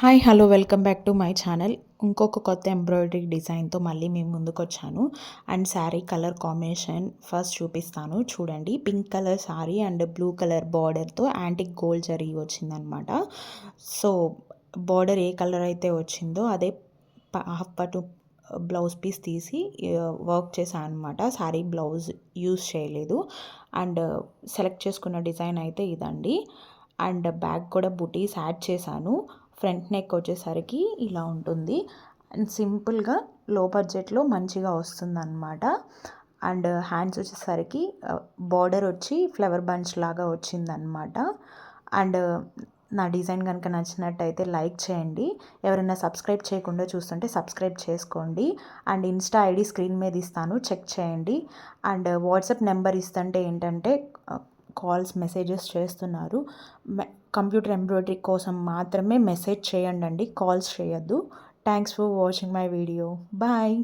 Hi hello welcome back to my channel. ఇంకొక కొత్త embroidery డిజైన్తో మళ్ళీ మేము ముందుకొచ్చాను. And sari colour combination first చూపిస్తాను చూడండి. Pink colour sari and blue colour బార్డర్తో యాంటిక్ గోల్డ్ జరీ వచ్చిందనమాట. సో బార్డర్ ఏ కలర్ అయితే వచ్చిందో అదే హాఫ్ పట్టు బ్లౌజ్ పీస్ తీసి వర్క్ చేశాను అనమాట. శారీ బ్లౌజ్ యూజ్ చేయలేదు. అండ్ సెలెక్ట్ చేసుకున్న డిజైన్ అయితే ఇదండి. అండ్ బ్యాక్ కూడా బుటీస్ యాడ్ చేశాను. ఫ్రంట్ నెక్ వచ్చేసరికి ఇలా ఉంటుంది. అండ్ సింపుల్గా లో బడ్జెట్లో మంచిగా వస్తుందన్నమాట. అండ్ హ్యాండ్స్ వచ్చేసరికి బార్డర్ వచ్చి ఫ్లవర్ బంచ్ లాగా వచ్చిందనమాట. అండ్ నా డిజైన్ కనుక నచ్చినట్టయితే లైక్ చేయండి. ఎవరైనా సబ్స్క్రైబ్ చేయకుండా చూస్తుంటే సబ్స్క్రైబ్ చేసుకోండి. అండ్ ఇన్స్టా ఐడి స్క్రీన్ మీద ఇస్తాను, చెక్ చేయండి. అండ్ వాట్సాప్ నెంబర్ ఇస్తుంటే ఏంటంటే కాల్స్ మెసేజెస్ చేస్తున్నారు. కంప్యూటర్ ఎంబ్రాయిడరీ కోసం మాత్రమే మెసేజ్ చేయండి, కాల్స్ చేయొద్దు. Thanks for watching my video. Bye.